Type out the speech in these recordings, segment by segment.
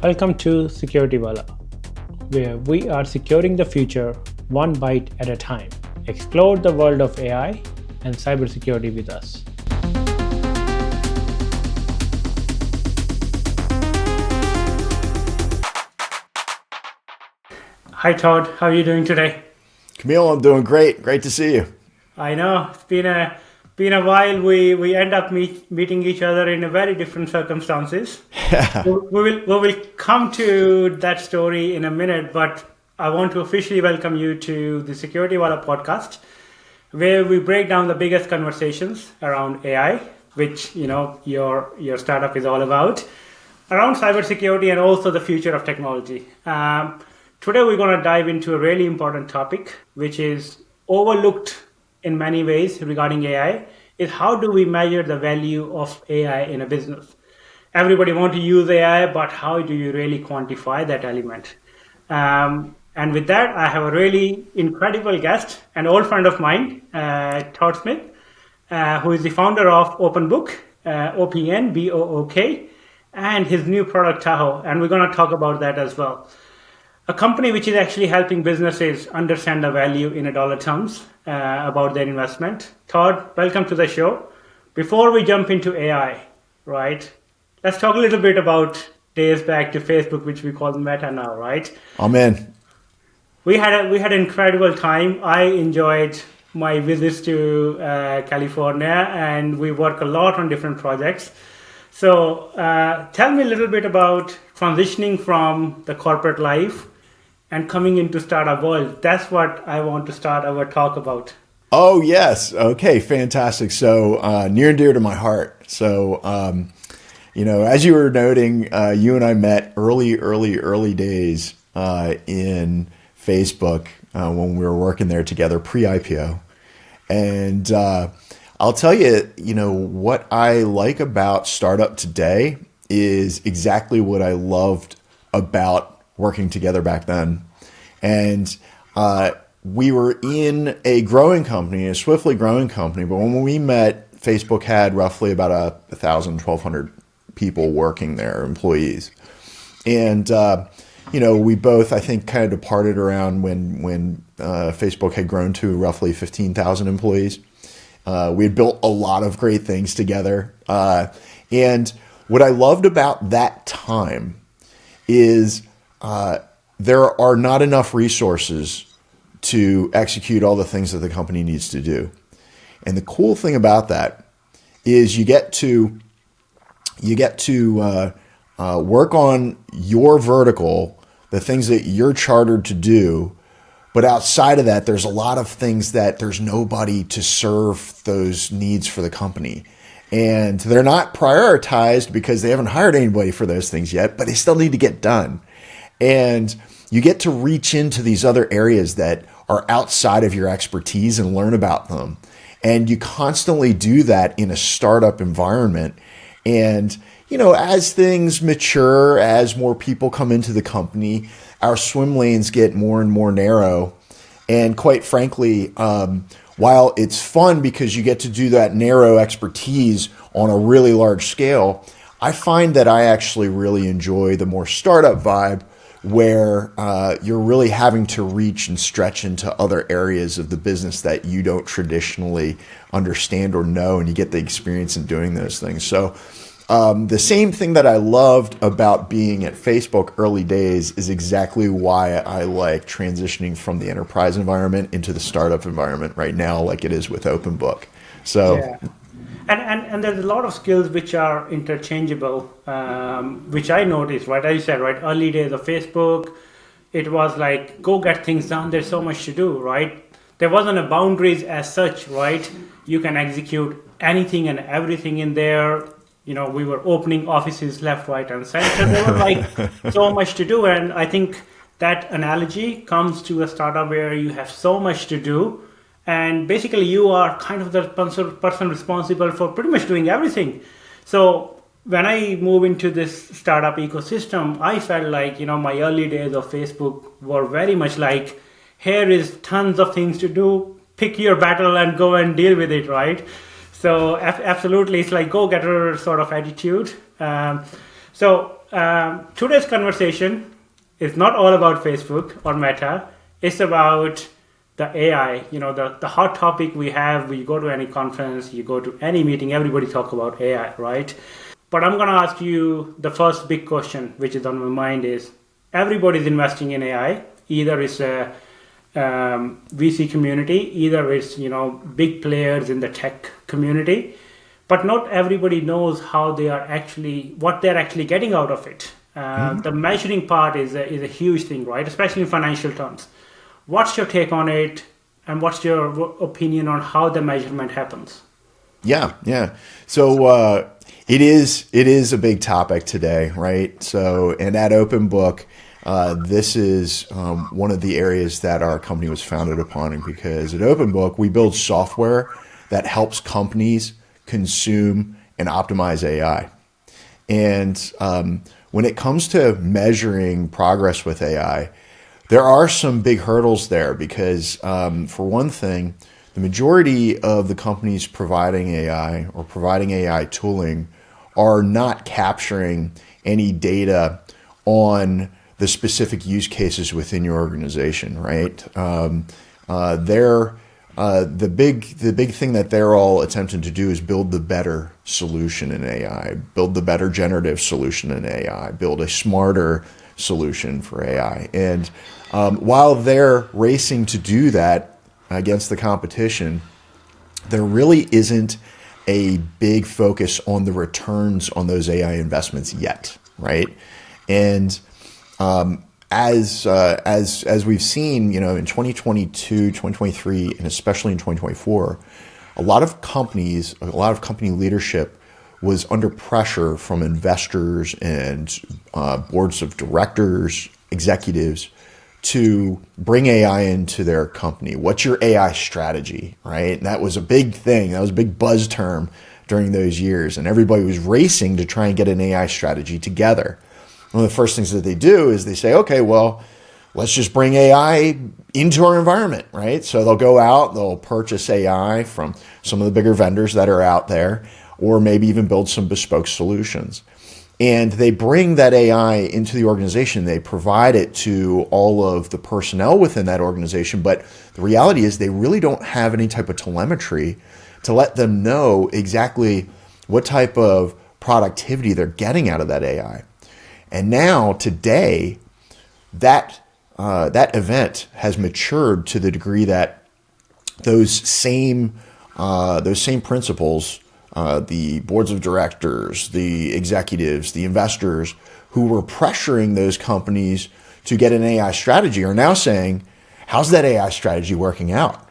Welcome to Security Wala, where we are securing the future one byte at a time. Explore the world of AI and cybersecurity with us. Hi Todd, how are you doing today? Camille, I'm doing great. Great to see you. I know it's been a while. We end up meeting each other in a very different circumstances. We will come to that story in a minute, but I want to officially welcome you to the Security Wala podcast, where we break down the biggest conversations around AI, which your startup is all about, around cybersecurity and also the future of technology. Today we're going to dive into a really important topic, which is overlooked in many ways regarding AI, is how do we measure the value of AI in a business? Everybody wants to use AI, but how do you really quantify that element? And with that, I have a really incredible guest, an old friend of mine, Todd Smith, who is the founder of Opnbook, Opnbook, and his new product, Tahoe. And we're going to talk about that as well. A company which is actually helping businesses understand the value in a dollar terms about their investment. Todd, welcome to the show. Before we jump into AI, right, let's talk a little bit about days back to Facebook, which we call Meta now, right? I'm in. We had an incredible time. I enjoyed my visits to California, and we work a lot on different projects. So tell me a little bit about transitioning from the corporate life and coming into startup world. That's what I want to start our talk about. Oh, yes. Okay, fantastic. So near and dear to my heart. So, as you were noting, you and I met early days in Facebook when we were working there together pre-IPO. And I'll tell you, what I like about startup today is exactly what I loved about working together back then. And we were in a growing company, a swiftly growing company. But when we met, Facebook had roughly about 1,000, 1,200 people working there, employees. And, we both, I think, kind of departed around when Facebook had grown to roughly 15,000 employees. We had built a lot of great things together. And what I loved about that time is there are not enough resources to execute all the things that the company needs to do. And the cool thing about that is you get to work on your vertical, the things that you're chartered to do. But outside of that, there's a lot of things that there's nobody to serve those needs for the company. And they're not prioritized because they haven't hired anybody for those things yet, but they still need to get done. And you get to reach into these other areas that are outside of your expertise and learn about them. And you constantly do that in a startup environment. And, as things mature, as more people come into the company, our swim lanes get more and more narrow. And quite frankly, while it's fun because you get to do that narrow expertise on a really large scale, I find that I actually really enjoy the more startup vibe where you're really having to reach and stretch into other areas of the business that you don't traditionally understand or know, and you get the experience in doing those things. So the same thing that I loved about being at Facebook early days is exactly why I like transitioning from the enterprise environment into the startup environment right now, like it is with Opnbook. So, yeah. And there's a lot of skills which are interchangeable, which I noticed, right? As you said, right? Early days of Facebook, it was like, go get things done. There's so much to do, right? There wasn't a boundaries as such, right? You can execute anything and everything in there. We were opening offices left, right, and center. There was like so much to do. And I think that analogy comes to a startup where you have so much to do. And basically you are kind of the person responsible for pretty much doing everything. So when I move into this startup ecosystem, I felt like, my early days of Facebook were very much like, here is tons of things to do, pick your battle and go and deal with it, right? So absolutely, it's like go-getter sort of attitude. So today's conversation is not all about Facebook or Meta. It's about the AI, the hot topic we have. You go to any conference, you go to any meeting, everybody talk about AI, right? But I'm going to ask you the first big question, which is on my mind is, everybody's investing in AI. Either it's a VC community, either it's, big players in the tech community. But not everybody knows what they're actually getting out of it. The measuring part is a huge thing, right? Especially in financial terms. What's your take on it, and what's your opinion on how the measurement happens? Yeah. So it is a big topic today, right? So, and at Opnbook, this is one of the areas that our company was founded upon, because at Opnbook we build software that helps companies consume and optimize AI. And when it comes to measuring progress with AI, there are some big hurdles there, because for one thing, the majority of the companies providing AI or providing AI tooling are not capturing any data on the specific use cases within your organization, right? The big thing that they're all attempting to do is build the better solution in AI, build the better generative solution in AI, build a smarter solution for AI. And while they're racing to do that against the competition, there really isn't a big focus on the returns on those AI investments yet, right? And as we've seen, in 2022, 2023, and especially in 2024, a lot of company leadership was under pressure from investors and boards of directors, executives, to bring AI into their company. What's your AI strategy, right? And that was a big thing. That was a big buzz term during those years. And everybody was racing to try and get an AI strategy together. One of the first things that they do is they say, okay, well, let's just bring AI into our environment, right? So they'll go out, they'll purchase AI from some of the bigger vendors that are out there, or maybe even build some bespoke solutions. And they bring that AI into the organization. They provide it to all of the personnel within that organization. But the reality is they really don't have any type of telemetry to let them know exactly what type of productivity they're getting out of that AI. And now today, that event has matured to the degree that those same principles, the boards of directors, the executives, the investors who were pressuring those companies to get an AI strategy are now saying, how's that AI strategy working out?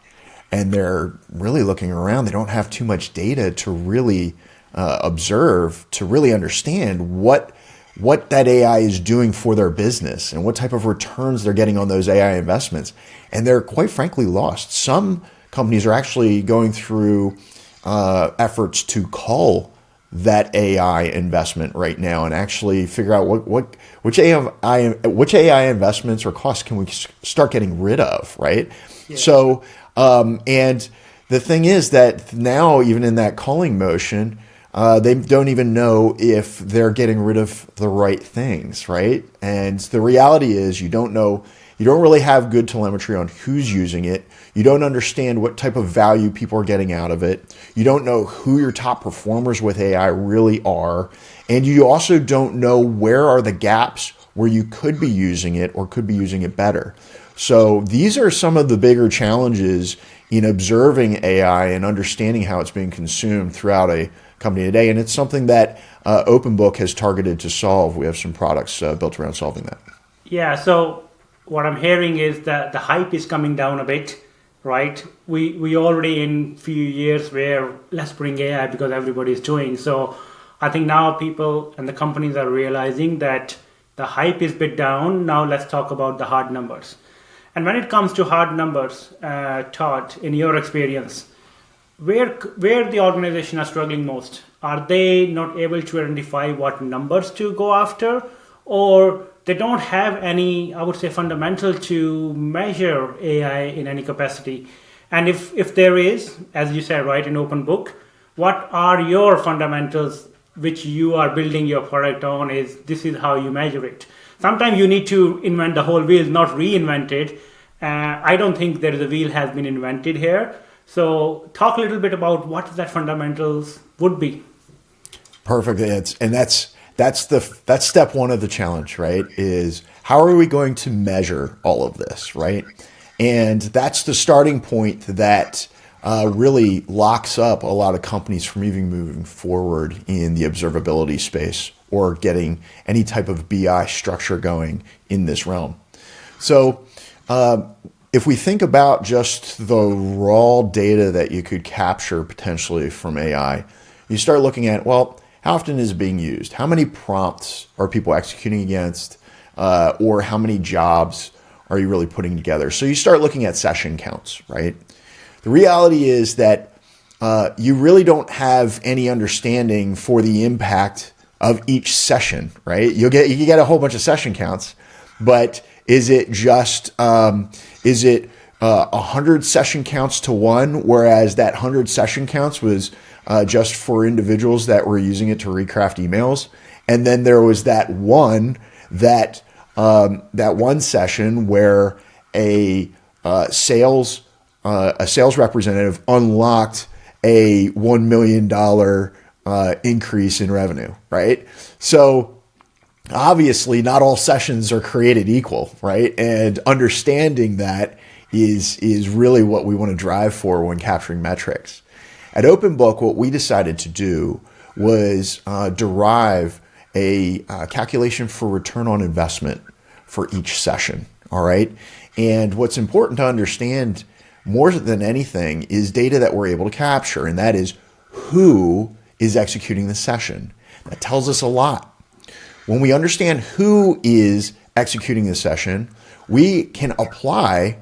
And they're really looking around. They don't have too much data to really observe, to really understand what that AI is doing for their business and what type of returns they're getting on those AI investments. And they're quite frankly lost. Some companies are actually going through efforts to cull that AI investment right now and actually figure out which AI investments or costs can we start getting rid of, right? Yeah. So, and the thing is that now, even in that culling motion, they don't even know if they're getting rid of the right things, right? And the reality is you don't really have good telemetry on who's using it. You don't understand what type of value people are getting out of it. You don't know who your top performers with AI really are. And you also don't know where are the gaps where you could be using it or could be using it better. So these are some of the bigger challenges in observing AI and understanding how it's being consumed throughout a company today. And it's something that Opnbook has targeted to solve. We have some products built around solving that. Yeah, so what I'm hearing is that the hype is coming down a bit, right? We already in few years where let's bring AI because everybody's doing. So I think now people and the companies are realizing that the hype is a bit down. Now let's talk about the hard numbers. And when it comes to hard numbers, Todd, in your experience, where the organization are struggling most? Are they not able to identify what numbers to go after, or they don't have any, I would say, fundamental to measure AI in any capacity? And if there is, as you said, right, in Opnbook, what are your fundamentals which you are building your product on this is how you measure it. Sometimes you need to invent the whole wheel, not reinvent it. I don't think there is a wheel has been invented here. So talk a little bit about what that fundamentals would be. Perfect. That's step one of the challenge, right? Is how are we going to measure all of this, right? And that's the starting point that really locks up a lot of companies from even moving forward in the observability space or getting any type of BI structure going in this realm. So if we think about just the raw data that you could capture potentially from AI, you start looking at, well, how often is it being used? How many prompts are people executing against? Or how many jobs are you really putting together? So you start looking at session counts, right? The reality is that you really don't have any understanding for the impact of each session, right? You get a whole bunch of session counts, but is it just 100 session counts to one, whereas that 100 session counts was just for individuals that were using it to recraft emails, and then there was that one session where a sales representative unlocked a $1 million increase in revenue, right? So obviously not all sessions are created equal, right? And understanding that is really what we want to drive for when capturing metrics. At Opnbook, what we decided to do was derive a calculation for return on investment for each session, all right? And what's important to understand more than anything is data that we're able to capture, and that is who is executing the session. That tells us a lot. When we understand who is executing the session, we can apply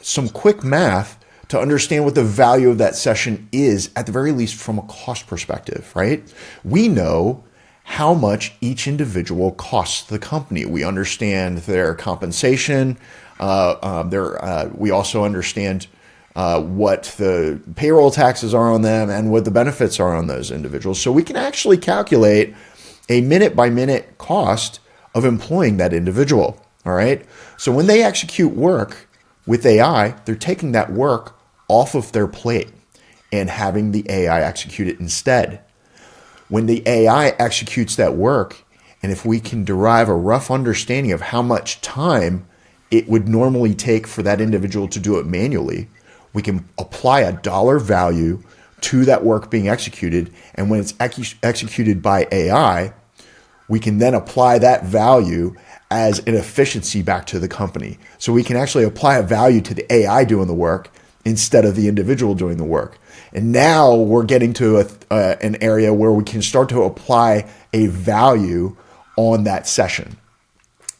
some quick math to understand what the value of that session is, at the very least from a cost perspective, right? We know how much each individual costs the company. We understand their compensation. We also understand what the payroll taxes are on them and what the benefits are on those individuals. So we can actually calculate a minute-by-minute cost of employing that individual, all right? So when they execute work with AI, they're taking that work off of their plate and having the AI execute it instead. When the AI executes that work, and if we can derive a rough understanding of how much time it would normally take for that individual to do it manually, we can apply a dollar value to that work being executed. And when it's executed by AI, we can then apply that value as an efficiency back to the company. So we can actually apply a value to the AI doing the work instead of the individual doing the work. And now we're getting to an area where we can start to apply a value on that session.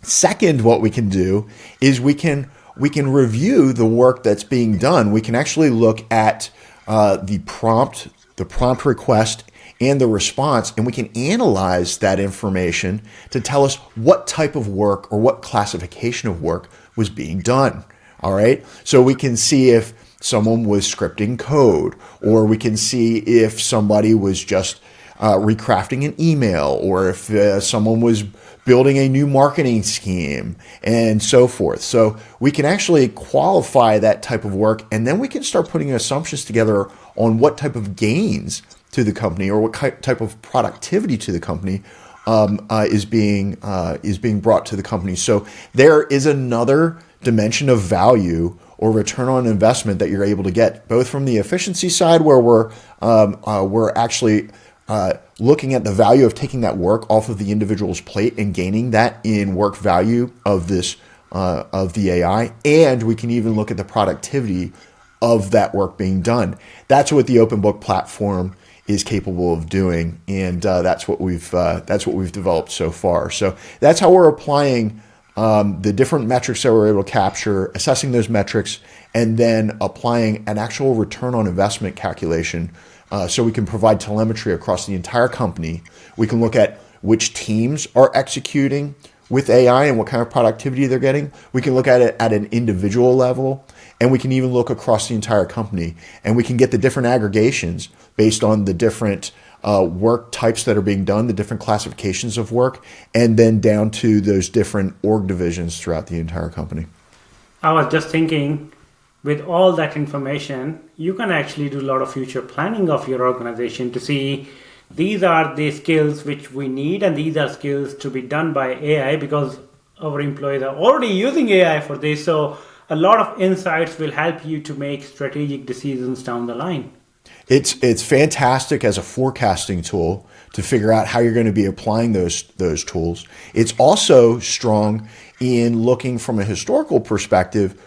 Second, what we can do is we can review the work that's being done. We can actually look at the prompt request and the response, and we can analyze that information to tell us what type of work or what classification of work was being done. All right. So we can see if someone was scripting code, or we can see if somebody was just recrafting an email, or if someone was building a new marketing scheme and so forth. So we can actually qualify that type of work, and then we can start putting assumptions together on what type of gains to the company or what type of productivity to the company is being brought to the company. So there is another dimension of value or return on investment that you're able to get, both from the efficiency side, where we're actually looking at the value of taking that work off of the individual's plate and gaining that in work value of this of the AI, and we can even look at the productivity of that work being done. That's what the Opnbook platform is capable of doing, and that's what we've developed so far. So that's how we're applying the different metrics that we're able to capture, assessing those metrics, and then applying an actual return on investment calculation so we can provide telemetry across the entire company. We can look at which teams are executing with AI and what kind of productivity they're getting. We can look at it at an individual level, and we can even look across the entire company, and we can get the different aggregations based on the different work types that are being done, the different classifications of work, and then down to those different org divisions throughout the entire company. I was just thinking, with all that information, you can actually do a lot of future planning of your organization to see these are the skills which we need, and these are skills to be done by AI, because our employees are already using AI for this. So a lot of insights will help you to make strategic decisions down the line. It's fantastic as a forecasting tool to figure out how you're going to be applying those tools. It's also strong in looking from a historical perspective,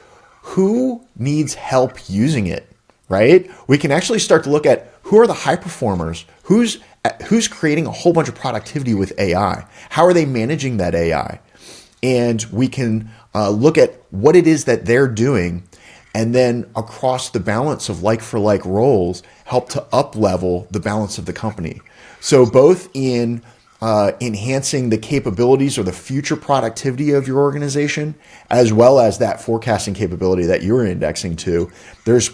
who needs help using it, right? We can actually start to look at who are the high performers, who's creating a whole bunch of productivity with AI, how are they managing that AI? And we can look at what it is that they're doing, and then across the balance of like for like roles, help to up level the balance of the company. So both in enhancing the capabilities or the future productivity of your organization, as well as that forecasting capability that you're indexing to, there's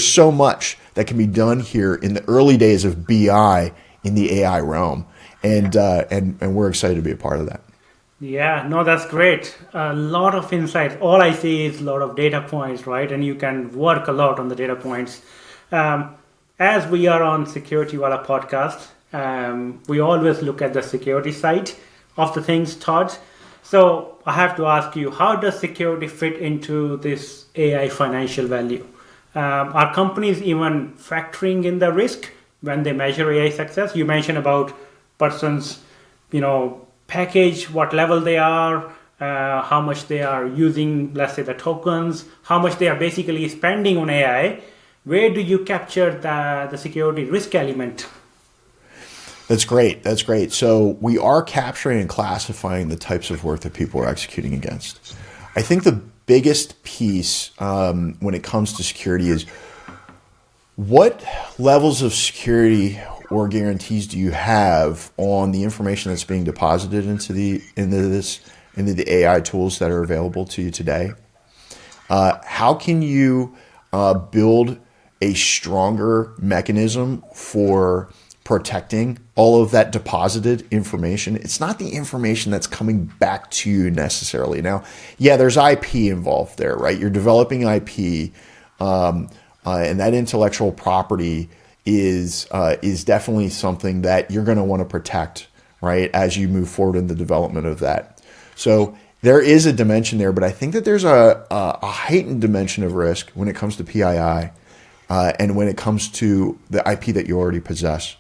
so much that can be done here in the early days of BI in the AI realm. And we're excited to be a part of that. Yeah, no, that's great. A lot of insights. All I see is a lot of data points, right? And you can work a lot on the data points. As we are on Security Wala podcast, we always look at the security side of the things, Todd. So I have to ask you, how does security fit into this AI financial value? Are companies even factoring in the risk when they measure AI success? You mentioned about persons, package, what level they are, how much they are using, let's say, the tokens, how much they are basically spending on AI. Where do you capture the security risk element? That's great. That's great. So we are capturing and classifying the types of work that people are executing against. I think the biggest piece when it comes to security is, what levels of security or guarantees do you have on the information that's being deposited into the AI tools that are available to you today? How can you build a stronger mechanism for protecting all of that deposited information? It's not the information that's coming back to you necessarily. Now, yeah, there's IP involved there, right? You're developing IP, and that intellectual property is definitely something that you're going to want to protect, right, as you move forward in the development of that. So there is a dimension there, but I think that there's a heightened dimension of risk when it comes to PII, and when it comes to the IP that you already possess.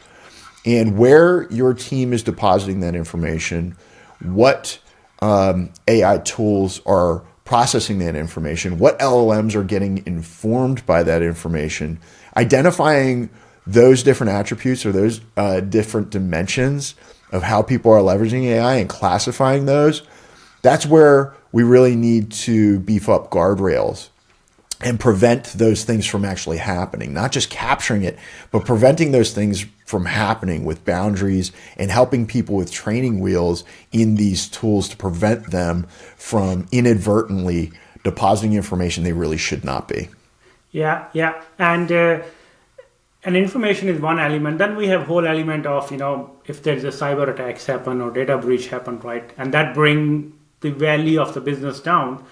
And where your team is depositing that information, what AI tools are processing that information, what LLMs are getting informed by that information, identifying those different attributes or those different dimensions of how people are leveraging AI and classifying those, that's where we really need to beef up guardrails and prevent those things from actually happening. Not just capturing it, but preventing those things from happening with boundaries and helping people with training wheels in these tools to prevent them from inadvertently depositing information they really should not be. Yeah. And information is one element. Then we have whole element of, if there's a cyber attacks happen or data breach happen, right? And that bring the value of the business down.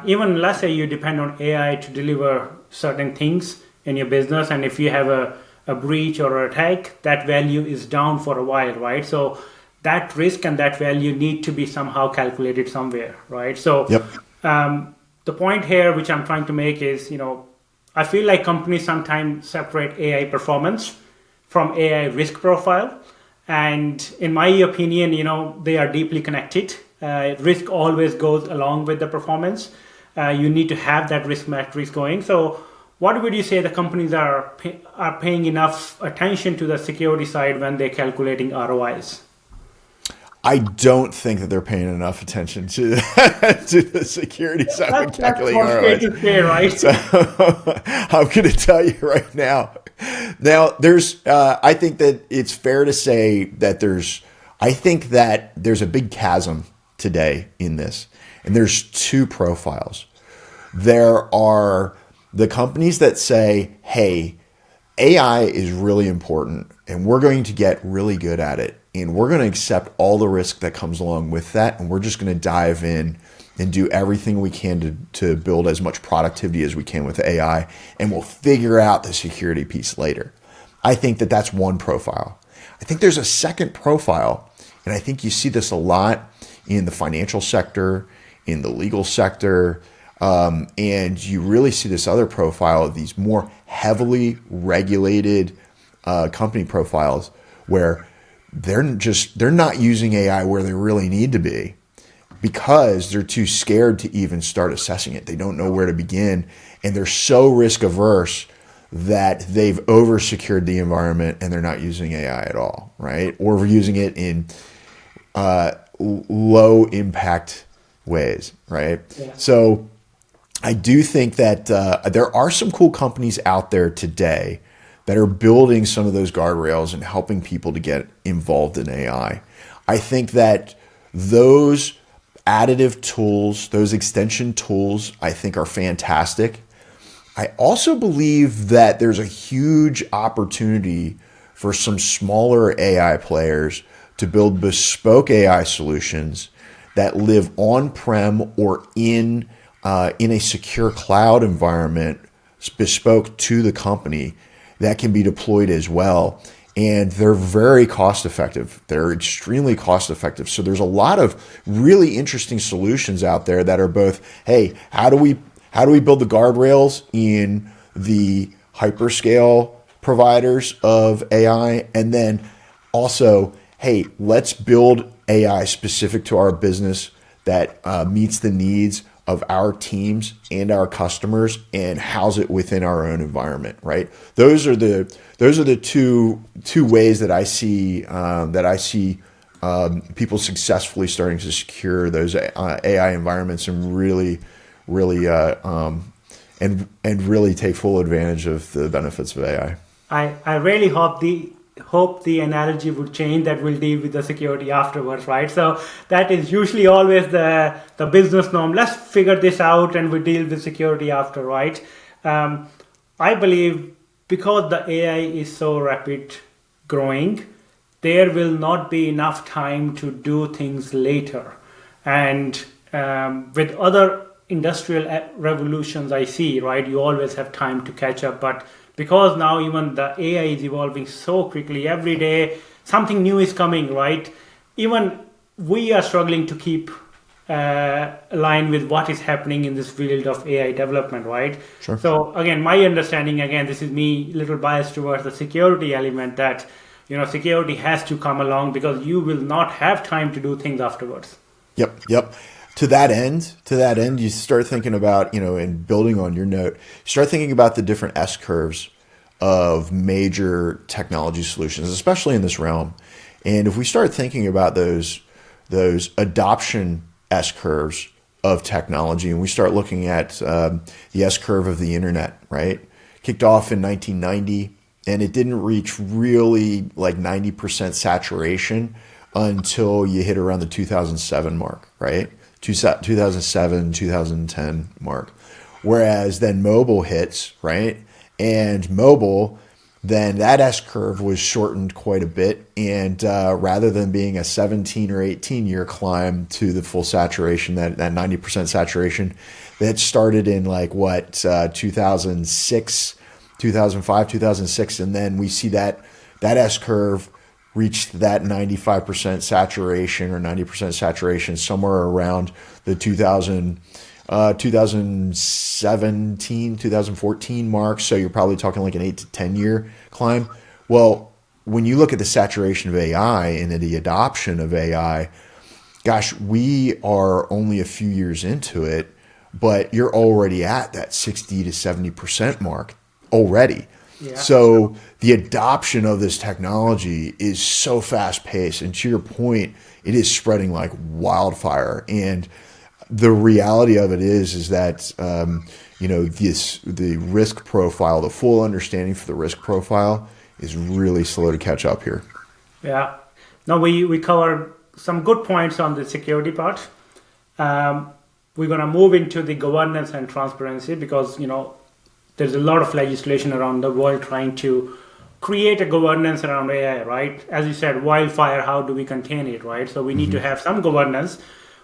Even let's say you depend on AI to deliver certain things in your business, and if you have a breach or attack, that value is down for a while, right? So that risk and that value need to be somehow calculated somewhere, right? So yep. The point here, which I'm trying to make is, I feel like companies sometimes separate AI performance from AI risk profile. And in my opinion, they are deeply connected. Risk always goes along with the performance. You need to have that risk matrix going. So what would you say the companies are paying enough attention to the security side when they're calculating ROIs? I don't think that they're paying enough attention to the security side when calculating ROIs. Right? So I'm going to tell you right now. Now, I think that it's fair to say that there's a big chasm today in this, and there's two profiles. There are the companies that say, hey, AI is really important, and we're going to get really good at it. And we're going to accept all the risk that comes along with that. And we're just going to dive in and do everything we can to build as much productivity as we can with AI. And we'll figure out the security piece later. I think that that's one profile. I think there's a second profile, and I think you see this a lot in the financial sector, in the legal sector, and you really see this other profile of these more heavily regulated company profiles where they're not using AI where they really need to be because they're too scared to even start assessing it. They don't know where to begin, and they're so risk averse that they've over secured the environment and they're not using AI at all, right? Or using it in low impact ways, right? Yeah. So I do think that there are some cool companies out there today that are building some of those guardrails and helping people to get involved in AI. I think that those additive tools, those extension tools, I think are fantastic. I also believe that there's a huge opportunity for some smaller AI players to build bespoke AI solutions that live on-prem or in a secure cloud environment bespoke to the company that can be deployed as well. And they're very cost effective. They're extremely cost effective. So there's a lot of really interesting solutions out there that are both, hey, how do we build the guardrails in the hyperscale providers of AI? And then also, hey, let's build AI specific to our business that meets the needs of our teams and our customers and house it within our own environment, right? Those are the two ways that I see people successfully starting to secure those AI environments and really take full advantage of the benefits of AI. I really hope the analogy would change that we'll deal with the security afterwards, right? So that is usually always the business norm. Let's figure this out and we deal with security after, right? I believe because the AI is so rapid growing, there will not be enough time to do things later. And with other industrial revolutions I see, right, you always have time to catch up. But because now even the AI is evolving so quickly, every day something new is coming, right? Even we are struggling to keep aligned with what is happening in this field of AI development, right? Sure. So again, my understanding, this is me a little biased towards the security element that, security has to come along because you will not have time to do things afterwards. Yep. To that end, you start thinking about, and building on your note, you start thinking about the different S curves of major technology solutions, especially in this realm. And if we start thinking about those adoption S curves of technology, and we start looking at the S curve of the internet, right? Kicked off in 1990, and it didn't reach really like 90% saturation until you hit around the 2007 mark, right? 2007, 2010 mark. Whereas then mobile hits, right? And mobile, then that S curve was shortened quite a bit. And rather than being a 17 or 18 year climb to the full saturation, that 90% saturation, that started in 2006, 2005, 2006. And then we see that S curve reached that 95% saturation or 90% saturation somewhere around the 2017, 2014 mark. So you're probably talking like an 8 to 10 year climb. Well, when you look at the saturation of AI and the adoption of AI, gosh, we are only a few years into it, but you're already at that 60 to 70% mark already. Yeah. So the adoption of this technology is so fast paced. And to your point, it is spreading like wildfire. And the reality of it is that, the risk profile, the full understanding for the risk profile is really slow to catch up here. Yeah. Now we covered some good points on the security part. We're going to move into the governance and transparency because, there's a lot of legislation around the world trying to create a governance around AI, right? As you said, wildfire, how do we contain it, right? So we need to have some governance.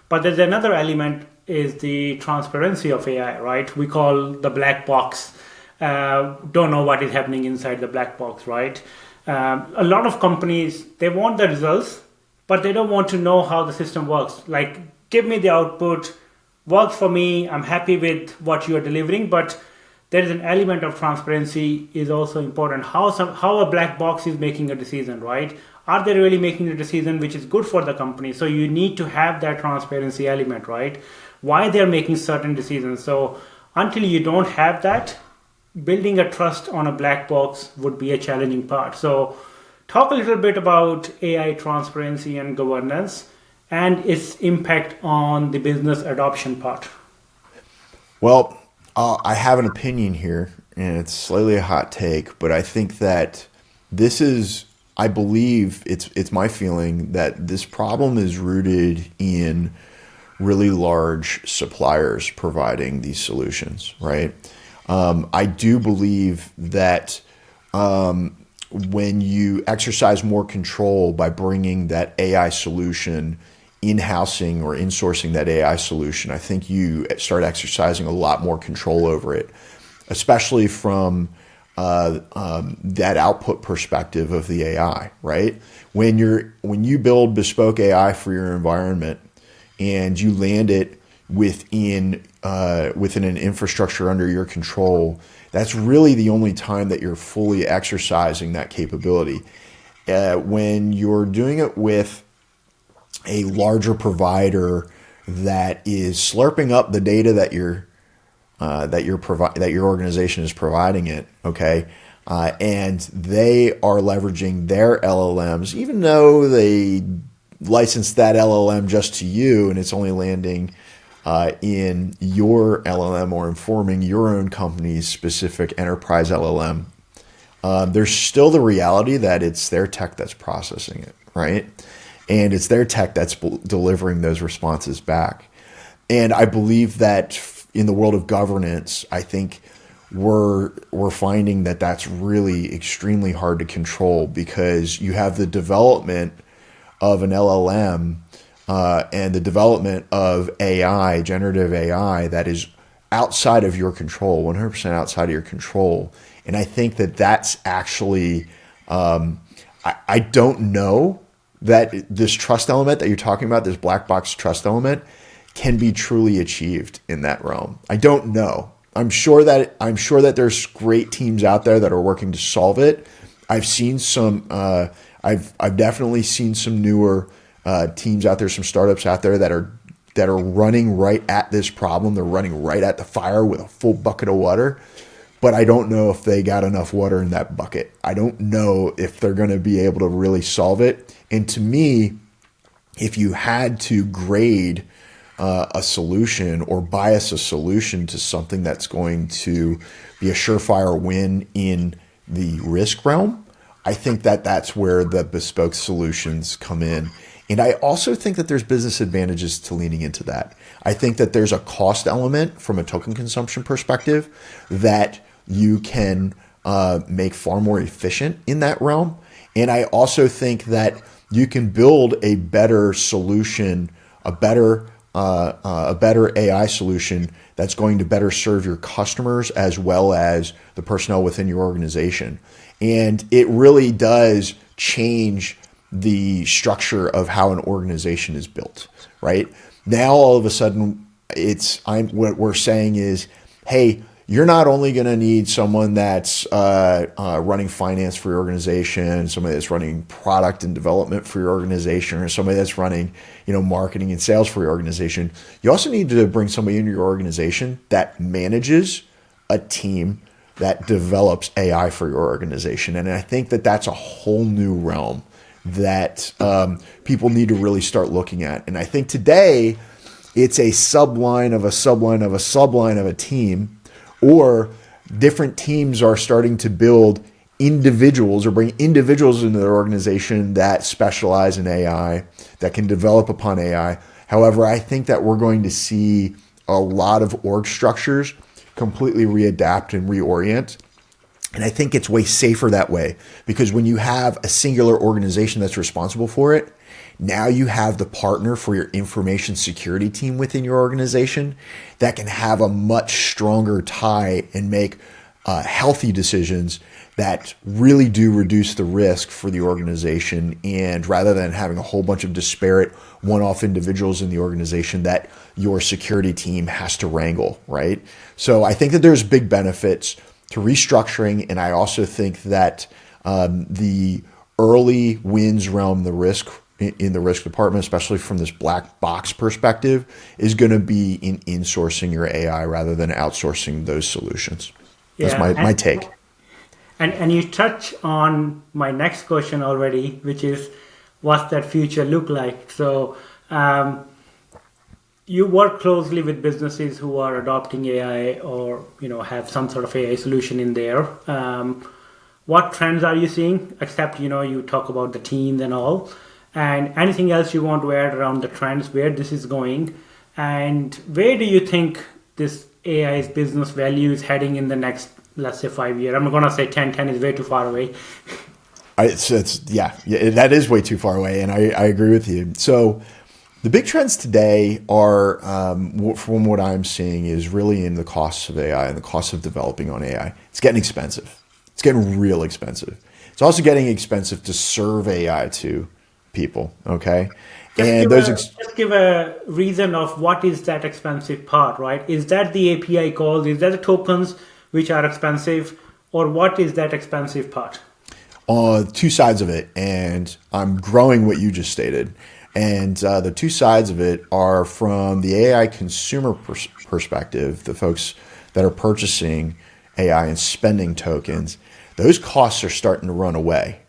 But there's another element is the transparency of AI, right? We call the black box. Don't know what is happening inside the black box, right? A lot of companies, they want the results, but they don't want to know how the system works. Like, give me the output, works for me, I'm happy with what you are delivering, but there is an element of transparency is also important. How a black box is making a decision, right? Are they really making a decision which is good for the company? So you need to have that transparency element, right? Why they're making certain decisions. So until you don't have that, building a trust on a black box would be a challenging part. So talk a little bit about AI transparency and governance and its impact on the business adoption part. Well, I have an opinion here, and it's slightly a hot take, but I think that I believe it's my feeling that this problem is rooted in really large suppliers providing these solutions, right? I do believe that when you exercise more control by bringing that AI solution in-housing or insourcing that AI solution, I think you start exercising a lot more control over it, especially from that output perspective of the AI, right? When you build bespoke AI for your environment and you land it within an infrastructure under your control, that's really the only time that you're fully exercising that capability. When you're doing it with a larger provider that is slurping up the data that your organization is providing it, okay, and they are leveraging their LLMs, even though they license that LLM just to you, and it's only landing in your LLM or informing your own company's specific enterprise LLM. There's still the reality that it's their tech that's processing it, right? And it's their tech that's delivering those responses back. And I believe that in the world of governance, I think we're finding that that's really extremely hard to control, because you have the development of an LLM and the development of AI, generative AI, that is outside of your control, 100% outside of your control. And I think that that's actually, I don't know that this trust element that you're talking about, this black box trust element, can be truly achieved in that realm. I don't know. I'm sure that there's great teams out there that are working to solve it. I've seen some. I've definitely seen some newer teams out there, some startups out there that are running right at this problem. They're running right at the fire with a full bucket of water. But I don't know if they got enough water in that bucket. I don't know if they're going to be able to really solve it. And to me, if you had to grade a solution or bias a solution to something that's going to be a surefire win in the risk realm, I think that that's where the bespoke solutions come in. And I also think that there's business advantages to leaning into that. I think that there's a cost element from a token consumption perspective that you can make far more efficient in that realm. And I also think that you can build a better solution, a better AI solution that's going to better serve your customers as well as the personnel within your organization. And it really does change the structure of how an organization is built, right? Now, all of a sudden, what we're saying is, hey, you're not only going to need someone that's running finance for your organization, somebody that's running product and development for your organization, or somebody that's running, marketing and sales for your organization. You also need to bring somebody into your organization that manages a team that develops AI for your organization. And I think that that's a whole new realm that people need to really start looking at. And I think today it's a subline of a subline of a subline of a team, or different teams are starting to build individuals or bring individuals into their organization that specialize in AI, that can develop upon AI. However, I think that we're going to see a lot of org structures completely readapt and reorient. And I think it's way safer that way, because when you have a singular organization that's responsible for it, now you have the partner for your information security team within your organization that can have a much stronger tie and make healthy decisions that really do reduce the risk for the organization. And rather than having a whole bunch of disparate one-off individuals in the organization that your security team has to wrangle, right? So I think that there's big benefits to restructuring. And I also think that the early wins realm, the risk in the risk department, especially from this black box perspective, is going to be in insourcing your AI rather than outsourcing those solutions. That's my take. And you touch on my next question already, which is, what's that future look like? So you work closely with businesses who are adopting AI or have some sort of AI solution in there. What trends are you seeing? Except you talk about the teams and all. And anything else you want to add around the trends, where this is going, and where do you think this AI's business value is heading in the next, let's say, 5 years? I'm going to say 10 is way too far away. That is way too far away, and I agree with you. So the big trends today are, from what I'm seeing, is really in the costs of AI and the cost of developing on AI. It's getting expensive. It's getting real expensive. It's also getting expensive to serve AI to people, okay? Just give a reason of what is that expensive part, right? Is that the API calls? Is that the tokens which are expensive? Or what is that expensive part? Two sides of it, and I'm growing what you just stated. And the two sides of it are from the AI consumer perspective, the folks that are purchasing AI and spending tokens. Those costs are starting to run away.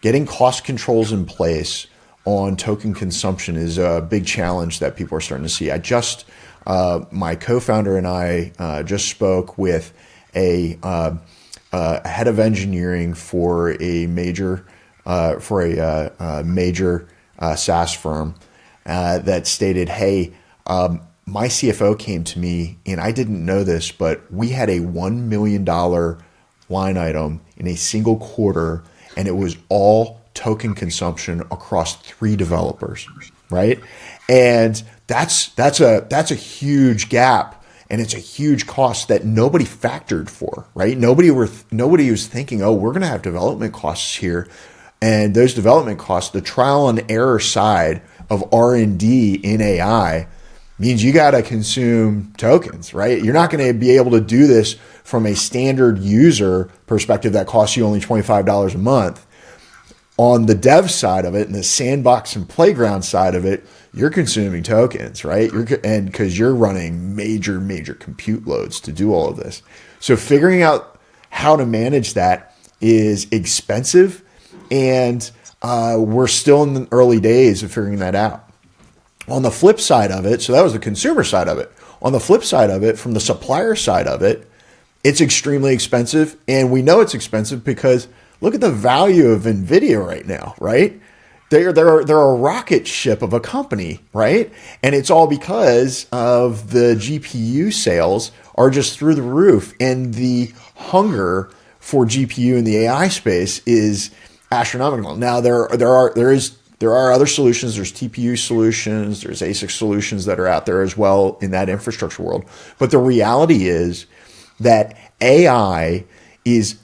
Getting cost controls in place on token consumption is a big challenge that people are starting to see. My co-founder and I just spoke with a head of engineering for a major SaaS firm that stated, "Hey, my CFO came to me, and I didn't know this, but we had a $1 million line item in a single quarter, and it was all token consumption across 3 developers," right? And that's a huge gap, and it's a huge cost that nobody factored for, right? Nobody was thinking, oh, we're going to have development costs here, and those development costs, the trial and error side of R&D in AI, means you got to consume tokens, right? You're not going to be able to do this from a standard user perspective that costs you only $25 a month. On the dev side of it and the sandbox and playground side of it, you're consuming tokens, right? And because you're running major compute loads to do all of this. So figuring out how to manage that is expensive, and we're still in the early days of figuring that out. On the flip side of it, so that was the consumer side of it. On the flip side of it, from the supplier side of it, it's extremely expensive. And we know it's expensive because look at the value of NVIDIA right now, right? They're a rocket ship of a company, right? And it's all because of the GPU sales are just through the roof. And the hunger for GPU in the AI space is astronomical. Now, there are other solutions. There's TPU solutions. There's ASIC solutions that are out there as well in that infrastructure world. But the reality is that AI is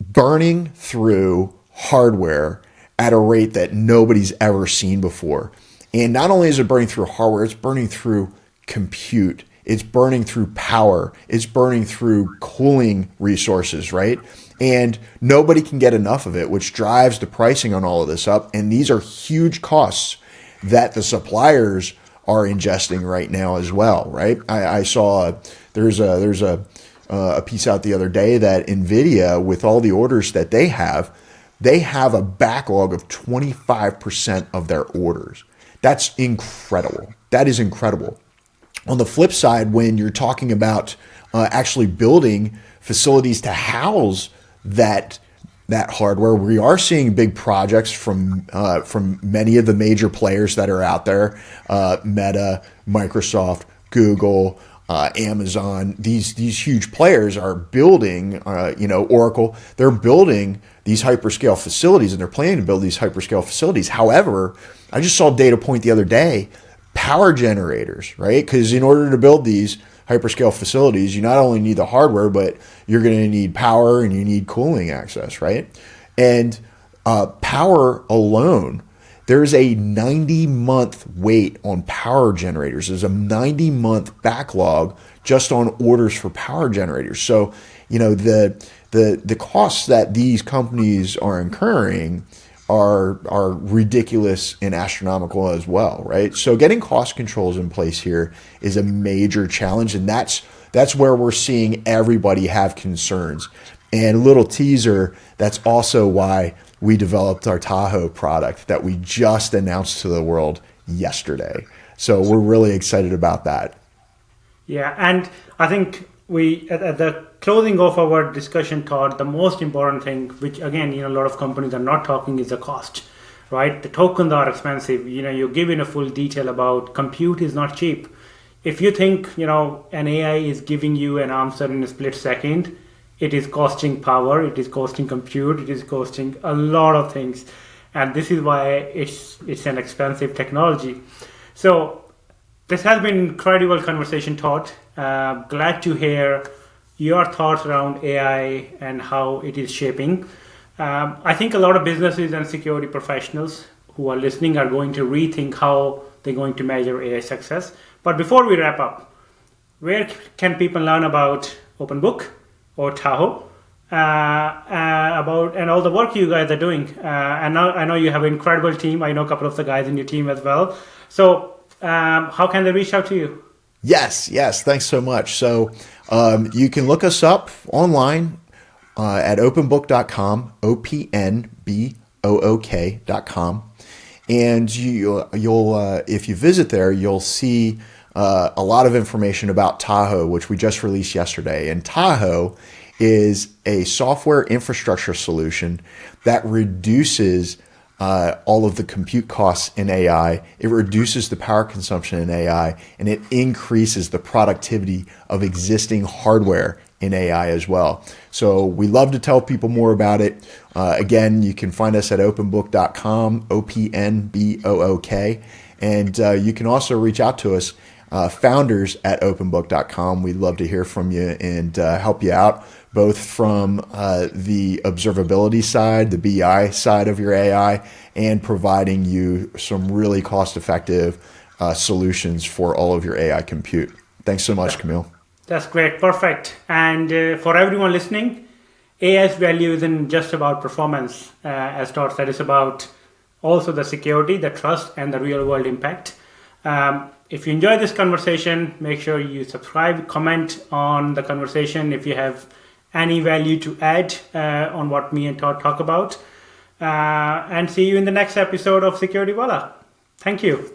burning through hardware at a rate that nobody's ever seen before. And not only is it burning through hardware, it's burning through compute. It's burning through power. It's burning through cooling resources, right? And nobody can get enough of it, which drives the pricing on all of this up. And these are huge costs that the suppliers are ingesting right now as well, right? I saw there's a piece out the other day that NVIDIA, with all the orders that they have a backlog of 25% of their orders. That's incredible. That is incredible. On the flip side, when you're talking about actually building facilities to house that hardware, we are seeing big projects from many of the major players that are out there, Meta, Microsoft, Google, Amazon, these huge players are building, Oracle, they're building these hyperscale facilities, and they're planning to build these hyperscale facilities. However, I just saw a data point the other day, power generators, right? Because in order to build these hyperscale facilities, you not only need the hardware, but you're going to need power and you need cooling access, right? And power alone, there's a 90-month wait on power generators. There's a 90-month backlog just on orders for power generators. So, the costs that these companies are incurring are ridiculous and astronomical as well, right? So getting cost controls in place here is a major challenge, and that's where we're seeing everybody have concerns. And a little teaser, that's also why we developed our Tahoe product that we just announced to the world yesterday. So we're really excited about that. Yeah, and I think we at the closing of our discussion, Todd, the most important thing, which again, a lot of companies are not talking, is the cost, right? The tokens are expensive. You're given a full detail about compute is not cheap. If you think, an AI is giving you an answer in a split second, it is costing power, it is costing compute, it is costing a lot of things. And this is why it's an expensive technology. So this has been incredible conversation, Todd. Glad to hear your thoughts around AI and how it is shaping. I think a lot of businesses and security professionals who are listening are going to rethink how they're going to measure AI success. But before we wrap up, where can people learn about Opnbook or Tahoe, about and all the work you guys are doing? And now I know you have an incredible team. I know a couple of the guys in your team as well. So how can they reach out to you? Yes. Thanks so much. So you can look us up online at opnbook.com, opnbook.com. And you'll if you visit there, you'll see a lot of information about Tahoe, which we just released yesterday. And Tahoe is a software infrastructure solution that reduces all of the compute costs in AI. It reduces the power consumption in AI, and it increases the productivity of existing hardware in AI as well. So we love to tell people more about it. Again, you can find us at opnbook.com, OPNBOOK, and you can also reach out to us, founders at opnbook.com. We'd love to hear from you and help you out, both from the observability side, the BI side of your AI, and providing you some really cost-effective solutions for all of your AI compute. Thanks so much, Camille. That's great. Perfect. And for everyone listening, AI's value isn't just about performance, as Todd said. It's about also the security, the trust, and the real-world impact. If you enjoy this conversation, make sure you subscribe, comment on the conversation if you have any value to add on what me and Todd talk about. And see you in the next episode of Security Voila. Thank you.